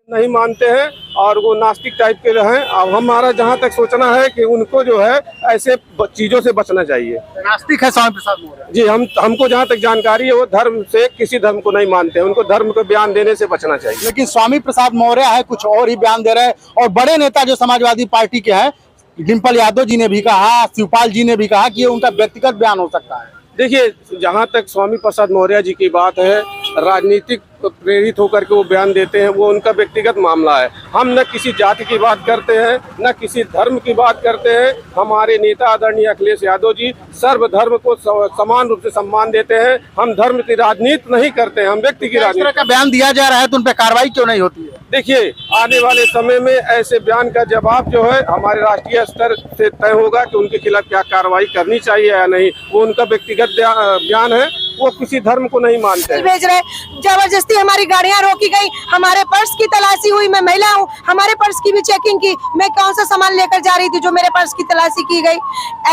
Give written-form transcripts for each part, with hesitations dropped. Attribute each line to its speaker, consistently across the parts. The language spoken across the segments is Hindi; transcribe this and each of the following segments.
Speaker 1: नहीं मानते हैं और वो नास्तिक टाइप के हैं। अब हमारा जहाँ तक सोचना है कि उनको जो है ऐसे चीजों से बचना चाहिए।
Speaker 2: नास्तिक है स्वामी प्रसाद मौर्य
Speaker 1: जी, हमको जहाँ तक जानकारी है वो धर्म से किसी धर्म को नहीं मानते हैं, उनको धर्म को बयान देने से बचना चाहिए।
Speaker 2: लेकिन स्वामी प्रसाद मौर्य है कुछ और ही बयान दे रहे हैं। और बड़े नेता जो समाजवादी पार्टी के हैं, डिम्पल यादव जी ने भी कहा, शिवपाल जी ने भी कहा कि ये उनका व्यक्तिगत बयान हो सकता है।
Speaker 1: देखिए, जहाँ तक स्वामी प्रसाद मौर्य जी की बात है, राजनीतिक प्रेरित होकर के वो बयान देते हैं, वो उनका व्यक्तिगत मामला है। हम न किसी जाति की बात करते हैं, न किसी धर्म की बात करते हैं। हमारे नेता आदरणीय अखिलेश यादव जी सर्वधर्म को समान रूप से सम्मान देते हैं। हम धर्म की राजनीति नहीं करते हैं, हम व्यक्ति की राजनीति।
Speaker 2: का बयान दिया जा रहा है तो उन पर कार्रवाई क्यों नहीं होती है?
Speaker 1: देखिए, आने वाले समय में ऐसे बयान का जवाब जो है हमारे राष्ट्रीय स्तर से तय होगा कि उनके खिलाफ क्या कार्रवाई करनी चाहिए या नहीं। वो उनका व्यक्तिगत बयान है, वो किसी धर्म को नहीं मानते हैं।
Speaker 3: भेज रहे, जबरदस्ती हमारी गाड़ियां रोकी गई, हमारे पर्स की तलाशी हुई। मैं महिला हूँ, हमारे पर्स की भी चेकिंग की। मैं कौन सा सामान लेकर जा रही थी जो मेरे पर्स की तलाशी की गई?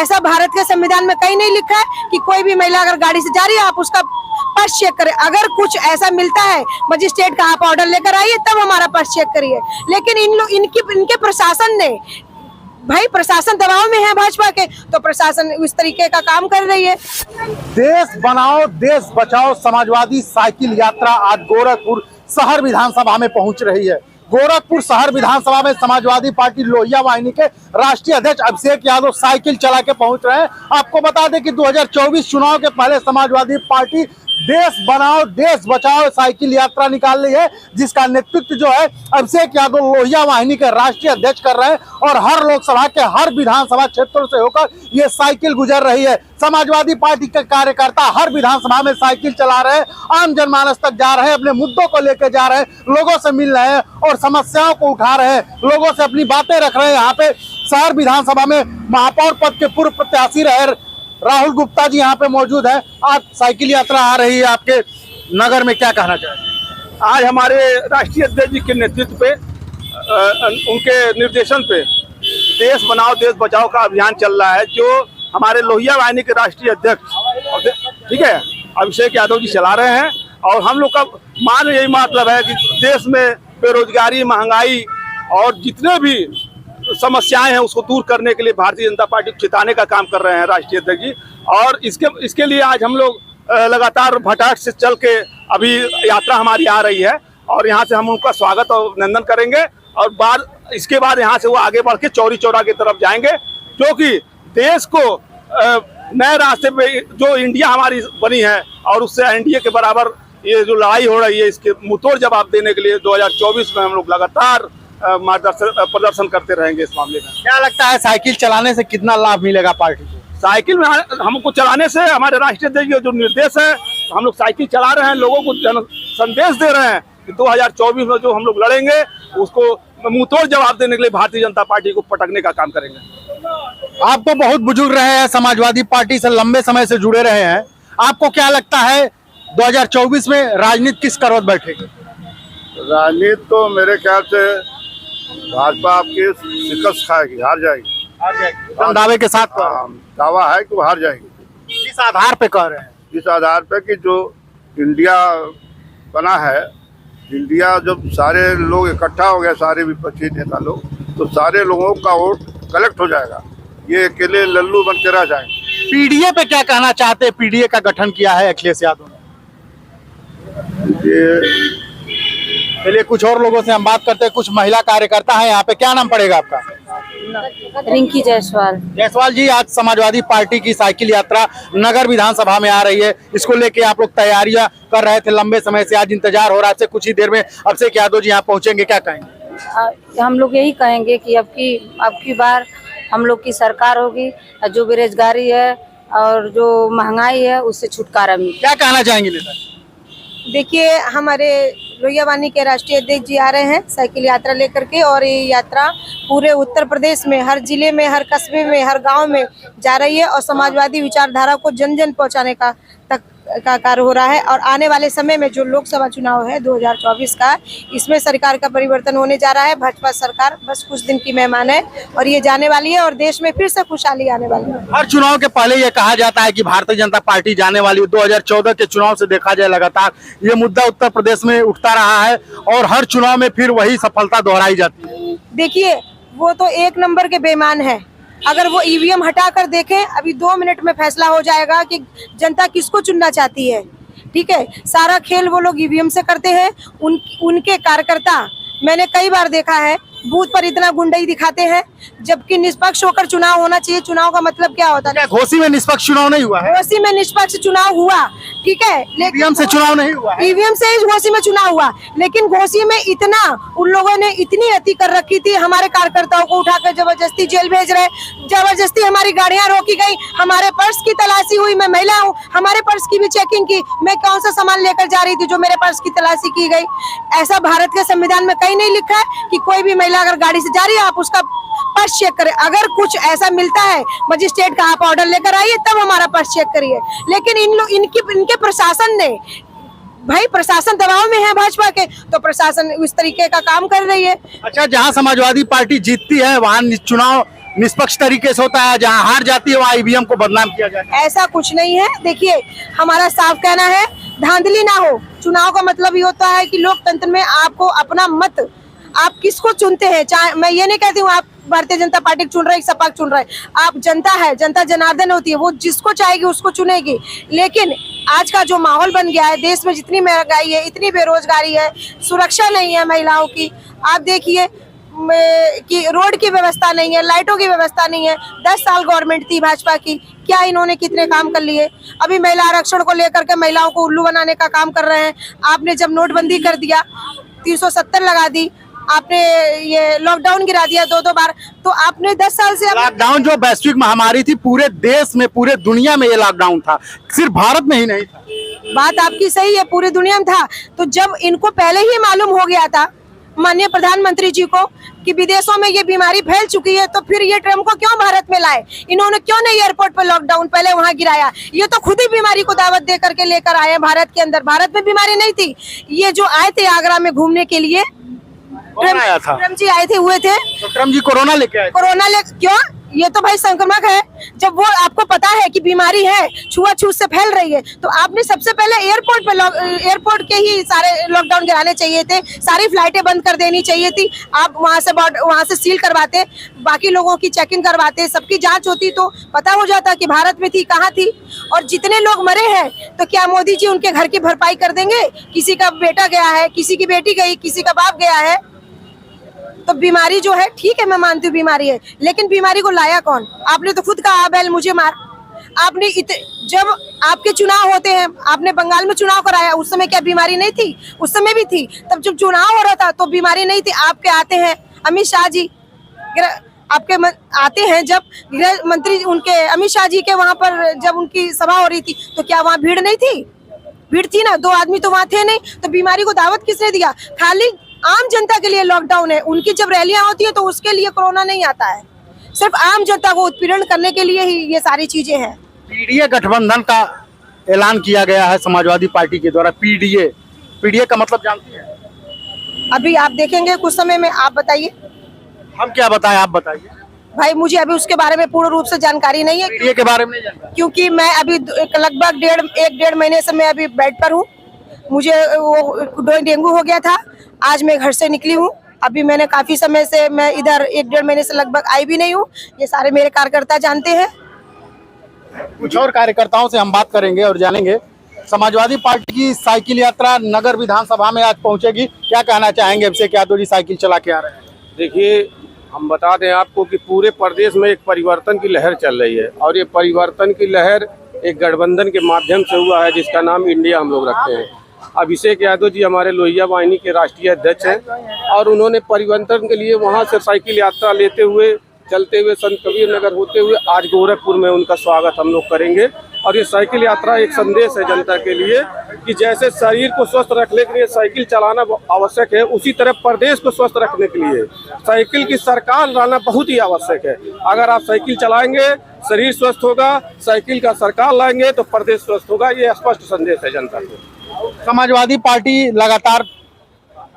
Speaker 3: ऐसा भारत के संविधान में कहीं नहीं लिखा है कि कोई भी महिला अगर गाड़ी से जा रही है आप उसका पर्स चेक करें। अगर कुछ ऐसा मिलता है मजिस्ट्रेट का, आप ऑर्डर लेकर आइए तब हमारा पर्स चेक करिए। लेकिन इनके प्रशासन ने, भाई प्रशासन दबाव में है भाजपा के, तो प्रशासन उस तरीके का काम कर रही है।
Speaker 2: देश बनाओ देश बचाओ समाजवादी साइकिल यात्रा आज गोरखपुर शहर विधानसभा में पहुंच रही है। गोरखपुर शहर विधानसभा में समाजवादी पार्टी लोहिया वाहिनी के राष्ट्रीय अध्यक्ष अभिषेक यादव साइकिल चला के पहुंच रहे हैं। आपको बता दें कि 2024 चुनाव के पहले समाजवादी पार्टी देश बनाओ देश बचाओ साइकिल यात्रा निकाल रही है, जिसका नेतृत्व जो है अभिषेक यादव लोहिया वाहिनी के राष्ट्रीय अध्यक्ष कर रहे हैं। और हर लोकसभा के हर विधानसभा क्षेत्रों से होकर ये साइकिल गुजर रही है। समाजवादी पार्टी के कार्यकर्ता हर विधानसभा में साइकिल चला रहे हैं, आम जनमानस तक जा रहे हैं, अपने मुद्दों को लेकर जा रहे हैं, लोगों से मिल रहे हैं और समस्याओं को उठा रहे हैं, लोगों से अपनी बातें रख रहे हैं। यहाँ पे शहर विधानसभा में महापौर पद के पूर्व प्रत्याशी रहे राहुल गुप्ता जी यहाँ पे मौजूद है। आज साइकिल यात्रा आ रही है आपके नगर में, क्या कहना चाहेंगे?
Speaker 1: आज हमारे राष्ट्रीय अध्यक्ष जी के नेतृत्व पे, उनके निर्देशन पे देश बनाओ देश बचाओ का अभियान चल रहा है, जो हमारे लोहिया वाहिनी के राष्ट्रीय अध्यक्ष, ठीक है, अभिषेक यादव जी चला रहे हैं। और हम लोग का यही मतलब है कि देश में बेरोजगारी, महंगाई और जितने भी समस्याएं हैं उसको दूर करने के लिए भारतीय जनता पार्टी को जिताने का काम कर रहे हैं राष्ट्रीय अध्यक्ष जी। और इसके लिए आज हम लोग लगातार भटाट से चल के अभी यात्रा हमारी आ रही है और यहाँ से हम उनका स्वागत और अभिनंदन करेंगे। और इसके बाद यहाँ से वो आगे बढ़ के चौरी चौरा की तरफ जाएंगे, जो कि देश को नए रास्ते पे जो इंडिया हमारी बनी है और उससे एनडीए के बराबर ये जो लड़ाई हो रही है इसके मुंहतोड़ जवाब देने के लिए 2024 में हम लोग लगातार प्रदर्शन करते रहेंगे। इस मामले में
Speaker 2: क्या लगता है साइकिल चलाने से कितना लाभ मिलेगा पार्टी को?
Speaker 1: साइकिल में हमको चलाने से हमारे राष्ट्रीय अध्यक्ष जो निर्देश है, हम लोग साइकिल चला रहे हैं, लोगों को संदेश दे रहे हैं कि 2024 में जो हम लोग लड़ेंगे उसको मुंहतोड़ जवाब देने के लिए भारतीय जनता पार्टी को पटकने का काम करेंगे।
Speaker 2: आप तो बहुत बुजुर्ग रहे हैं, समाजवादी पार्टी से लंबे समय से जुड़े रहे हैं, आपको क्या लगता है 2024 में राजनीति किस करवट बैठेगी?
Speaker 4: राजनीति तो मेरे ख्याल से भाजपा आपकी शिकस्त खाएगी, हार जाएगी।
Speaker 2: दावे के साथ
Speaker 4: दावा है कि वो हार जाएगी।
Speaker 2: किस आधार पे कह रहे हैं?
Speaker 4: इस आधार पे कि जो इंडिया बना है, इंडिया जब सारे लोग इकट्ठा हो गए, सारे विपक्षी नेता लोग, तो सारे लोगों का वोट कलेक्ट हो जाएगा, ये अकेले लल्लू बन के रह जाएंगे।
Speaker 2: पीडीए पे क्या कहना चाहते हैं? पीडीए का गठन किया है अखिलेश यादव ने। चलिए कुछ और लोगों से हम बात करते हैं, कुछ महिला कार्यकर्ता है यहाँ पे। क्या नाम पड़ेगा आपका?
Speaker 5: रिंकी जायसवाल।
Speaker 2: जायसवाल जी, आज समाजवादी पार्टी की साइकिल यात्रा नगर विधानसभा में आ रही है, इसको लेके आप लोग तैयारियां कर रहे थे लंबे समय से, आज इंतजार हो रहा है, कुछ ही देर में अभिषेक यादव जी यहाँ पहुंचेंगे, क्या कहेंगे?
Speaker 5: हम लोग यही कहेंगे कि अब की बार हम लोग की सरकार होगी, जो बेरोजगारी है और जो महंगाई है उससे छुटकारा मिले।
Speaker 2: क्या कहना चाहेंगे नेता?
Speaker 3: देखिए, हमारे लोहिया वाहिनी के राष्ट्रीय अध्यक्ष जी आ रहे हैं साइकिल यात्रा लेकर के, और ये यात्रा पूरे उत्तर प्रदेश में हर जिले में, हर कस्बे में, हर गांव में जा रही है और समाजवादी विचारधारा को जन जन पहुंचाने का तक का कार्य हो रहा है। और आने वाले समय में जो लोकसभा चुनाव है 2024 का, इसमें सरकार का परिवर्तन होने जा रहा है। भाजपा सरकार बस कुछ दिन की मेहमान है और ये जाने वाली है और देश में फिर से खुशहाली आने वाली है।
Speaker 2: हर चुनाव के पहले ये कहा जाता है कि भारतीय जनता पार्टी जाने वाली है। 2014 के चुनाव से देखा जाए लगातार ये मुद्दा उत्तर प्रदेश में उठता रहा है और हर चुनाव में फिर वही सफलता दोहराई जाती है।
Speaker 3: देखिए, वो तो एक नंबर के बेईमान है। अगर वो ईवीएम हटा कर देखें, अभी 2 मिनट में फैसला हो जाएगा कि जनता किसको चुनना चाहती है। ठीक है, सारा खेल वो लोग ईवीएम से करते हैं। उनके कार्यकर्ता मैंने कई बार देखा है बूथ पर इतना गुंडाई दिखाते हैं, जबकि निष्पक्ष होकर चुनाव होना चाहिए। चुनाव का मतलब क्या होता है?
Speaker 2: घोसी में निष्पक्ष चुनाव नहीं हुआ है।
Speaker 3: घोसी में निष्पक्ष चुनाव हुआ, ठीक है, लेकिन
Speaker 2: ईवीएम से चुनाव नहीं हुआ है।
Speaker 3: ईवीएम से ही घोसी में चुनाव हुआ, लेकिन घोसी में इतना उन लोगों ने इतनी अति कर रखी थी। हमारे कार्यकर्ताओं को उठाकर जबरदस्ती जेल भेज रहे, जबरदस्ती हमारी गाड़ियां रोकी गई, हमारे पर्स की तलाशी हुई। मैं महिला हूँ, हमारे पर्स की भी चेकिंग की। मैं कौन सा सामान लेकर जा रही थी जो मेरे पर्स की तलाशी की गई? ऐसा भारत के संविधान में कहीं नहीं लिखा है कि कोई भी महिला अगर गाड़ी से जा रही है आप उसका पर्स चेक करें। अगर कुछ ऐसा मिलता है मजिस्ट्रेट का, आप ऑर्डर लेकर आइए तब हमारा पर्स चेक करिए। लेकिन इनके प्रशासन ने, भाई प्रशासन दबाव में है भाजपा के, तो प्रशासन इस तरीके का काम कर रही है।
Speaker 2: अच्छा, जहां समाजवादी पार्टी जीतती है वहां चुनाव निष्पक्ष तरीके से होता है, जहां हार जाती है वहां ईवीएम को बदनाम किया जाता है।
Speaker 3: ऐसा कुछ नहीं है। देखिए, हमारा साफ कहना है, धांधली ना हो। चुनाव का मतलब ये होता है कि लोकतंत्र में आपको अपना मत, आप किसको चुनते हैं, चाहे मैं ये नहीं कहती हूँ आप भारतीय जनता पार्टी चुन रहे, सपा चुन रहे, आप जनता है, जनता जनार्दन होती है, वो जिसको चाहेगी उसको चुनेगी। लेकिन आज का जो माहौल बन गया है, देश में जितनी महंगाई है, इतनी बेरोजगारी है, सुरक्षा नहीं है महिलाओं की, आप देखिए कि रोड की व्यवस्था नहीं है, लाइटों की व्यवस्था नहीं है। 10 साल गवर्नमेंट थी भाजपा की, क्या इन्होंने कितने काम कर लिए? अभी महिला आरक्षण को लेकर के महिलाओं को उल्लू बनाने का काम कर रहे हैं। आपने जब नोटबंदी कर दिया, 370 लगा दी, आपने ये लॉकडाउन गिरा दिया 2-2 बार, तो आपने 10 साल से
Speaker 2: लॉकडाउन जो वैश्विक महामारी थी, पूरे देश में, पूरे दुनिया में ये लॉकडाउन था, सिर्फ भारत में ही नहीं था।
Speaker 3: बात आपकी सही है, पूरी दुनिया में था। तो जब इनको पहले ही मालूम हो गया था माननीय प्रधानमंत्री जी को कि विदेशों में ये बीमारी फैल चुकी है, तो फिर ये ट्रम्प को क्यों भारत में लाए? इन्होंने क्यों नहीं एयरपोर्ट पर लॉकडाउन पहले वहां गिराया? ये तो खुद ही बीमारी को दावत दे करके लेकर आए हैं भारत के अंदर। भारत में बीमारी नहीं थी। ये जो आए थे आगरा में घूमने के लिए,
Speaker 2: आया था
Speaker 3: ट्रम्प जी आए थे, हुए थे,
Speaker 2: तो ट्रम्प जी कोरोना लेके आए।
Speaker 3: कोरोना क्यों? ये तो भाई संक्रमक है। जब वो आपको पता है कि बीमारी है, छुआछूत से फैल रही है, तो आपने सबसे पहले एयरपोर्ट के ही सारे लॉकडाउन गिराने चाहिए थे, सारी फ्लाइटें बंद कर देनी चाहिए थी। आप वहां से सील करवाते, बाकी लोगों की चेकिंग करवाते, सबकी जांच होती तो पता हो जाता कि भारत में थी, कहाँ थी। और जितने लोग मरे हैं, तो क्या मोदी जी उनके घर की भरपाई कर देंगे? किसी का बेटा गया है, किसी की बेटी गई, किसी का बाप गया है। तो बीमारी जो है, ठीक है मैं मानती हूँ बीमारी है, लेकिन बीमारी को लाया कौन? आपने तो खुद कहा बैल मुझे मार। आपने जब आपके चुनाव होते हैं, आपने बंगाल में चुनाव कराया, उस समय क्या बीमारी नहीं थी? उस समय भी थी। तब जब चुनाव हो रहा था तो बीमारी नहीं थी। आपके आते हैं अमित शाह जी, आपके आते हैं जब गृह मंत्री उनके अमित शाह जी के वहां पर जब उनकी सभा हो रही थी, तो क्या वहां भीड़ नहीं थी? भीड़ थी ना, 2 आदमी तो वहां थे नहीं। तो बीमारी को दावत किसने दिया? खाली आम जनता के लिए लॉकडाउन है। उनकी जब रैलियां होती है तो उसके लिए कोरोना नहीं आता है, सिर्फ आम जनता को उत्पीड़न करने के लिए ही ये सारी चीजें हैं।
Speaker 2: पीडीए गठबंधन का ऐलान किया गया है समाजवादी पार्टी के द्वारा। पीडीए का मतलब जानती है?
Speaker 3: अभी आप देखेंगे कुछ समय में। आप बताइए।
Speaker 2: हम क्या बताएं, आप बताइए।
Speaker 3: भाई मुझे अभी उसके बारे में पूर्ण रूप से जानकारी नहीं है,
Speaker 2: पीडीए के बारे में नहीं जानता,
Speaker 3: क्योंकि मैं अभी लगभग 1-1.5 महीने से मैं अभी बेड पर हूँ। मुझे वो डेंगू हो गया था, आज मैं घर से निकली हूँ। अभी मैंने काफी समय से, मैं इधर 1-1.5 महीने से लगभग आई भी नहीं हूँ। ये सारे मेरे कार्यकर्ता जानते हैं।
Speaker 2: कुछ और कार्यकर्ताओं से हम बात करेंगे और जानेंगे। समाजवादी पार्टी की साइकिल यात्रा नगर विधानसभा में आज पहुंचेगी, क्या कहना चाहेंगे? अभिषेक यादव जी साइकिल चला के आ रहे हैं।
Speaker 1: देखिए, हम बता दें आपको कि पूरे प्रदेश में एक परिवर्तन की लहर चल रही है, और ये परिवर्तन की लहर एक गठबंधन के माध्यम से हुआ है, जिसका नाम इंडिया हम लोग रखते हैं। अभिषेक यादव जी हमारे लोहिया वाहिनी के राष्ट्रीय अध्यक्ष हैं, और उन्होंने परिवर्तन के लिए वहां से साइकिल यात्रा लेते हुए, चलते हुए संत कबीर नगर होते हुए आज गोरखपुर में उनका स्वागत हम लोग करेंगे। और ये साइकिल यात्रा एक संदेश है जनता के लिए कि जैसे शरीर को स्वस्थ रखने के लिए साइकिल चलाना आवश्यक है, उसी तरह प्रदेश को स्वस्थ रखने के लिए साइकिल की सरकार लाना बहुत ही आवश्यक है। अगर आप साइकिल चलाएंगे शरीर स्वस्थ होगा, साइकिल का सरकार लाएंगे तो प्रदेश स्वस्थ होगा। ये स्पष्ट संदेश है जनता को।
Speaker 2: समाजवादी पार्टी लगातार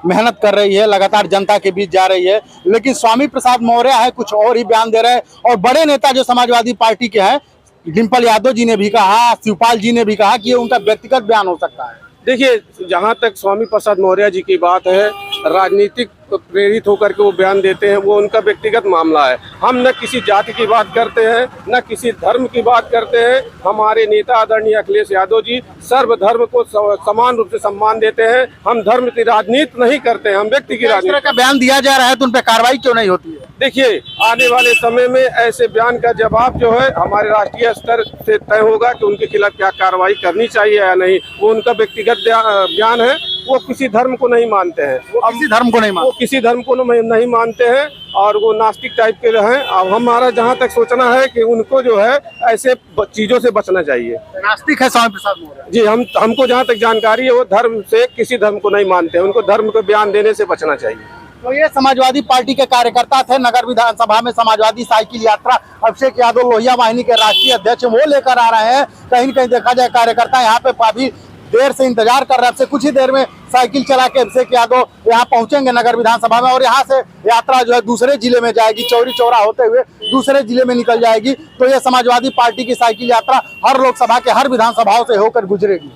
Speaker 2: मेहनत कर रही है, लगातार जनता के बीच जा रही है, लेकिन स्वामी प्रसाद मौर्य है कुछ और ही बयान दे रहे हैं। और बड़े नेता जो समाजवादी पार्टी के हैं, डिम्पल यादव जी ने भी कहा, शिवपाल जी ने भी कहा कि ये उनका व्यक्तिगत बयान हो सकता है।
Speaker 1: देखिए, जहाँ तक स्वामी प्रसाद मौर्य जी की बात है, राजनीतिक प्रेरित होकर के वो बयान देते हैं, वो उनका व्यक्तिगत मामला है। हम न किसी जाति की बात करते हैं, न किसी धर्म की बात करते हैं। हमारे नेता आदरणीय अखिलेश यादव जी सर्वधर्म को समान रूप से सम्मान देते हैं। हम धर्म की राजनीति नहीं करते हैं, हम व्यक्ति की राजनीति।
Speaker 2: का बयान दिया जा रहा है तो उन पर कार्रवाई क्यों नहीं होती है?
Speaker 1: देखिए, आने वाले समय में ऐसे बयान का जवाब जो है हमारे राष्ट्रीय स्तर से तय होगा कि उनके खिलाफ क्या कार्रवाई करनी चाहिए या नहीं। वो उनका व्यक्तिगत बयान है, वो किसी धर्म को नहीं मानते हैं।
Speaker 2: किसी धर्म को नहीं मानते,
Speaker 1: वो किसी धर्म को नहीं मानते हैं और वो नास्तिक टाइप के हैं। अब हमारा जहाँ तक सोचना है कि उनको जो है ऐसे चीजों से बचना चाहिए।
Speaker 2: नास्तिक है स्वामी प्रसाद मौर्य
Speaker 1: जी, हमको जहाँ तक जानकारी है वो धर्म से किसी धर्म को नहीं मानते हैं, उनको धर्म को बयान देने से बचना चाहिए।
Speaker 2: तो ये समाजवादी पार्टी के कार्यकर्ता थे। नगर विधानसभा में समाजवादी साइकिल यात्रा अभिषेक यादव लोहिया वाहिनी के राष्ट्रीय अध्यक्ष वो लेकर आ रहे हैं। कहीं न कहीं देखा जाए कार्यकर्ता यहाँ पे काफी देर से इंतजार कर रहे हैं। अब कुछ ही देर में साइकिल चला के अभिषेक यादव यहाँ पहुंचेंगे नगर विधानसभा में और यहाँ से यात्रा जो है दूसरे जिले में जाएगी, चौरी चौरा होते हुए दूसरे जिले में निकल जाएगी। तो ये समाजवादी पार्टी की साइकिल यात्रा हर लोकसभा के हर विधानसभाओं से होकर गुजरेगी।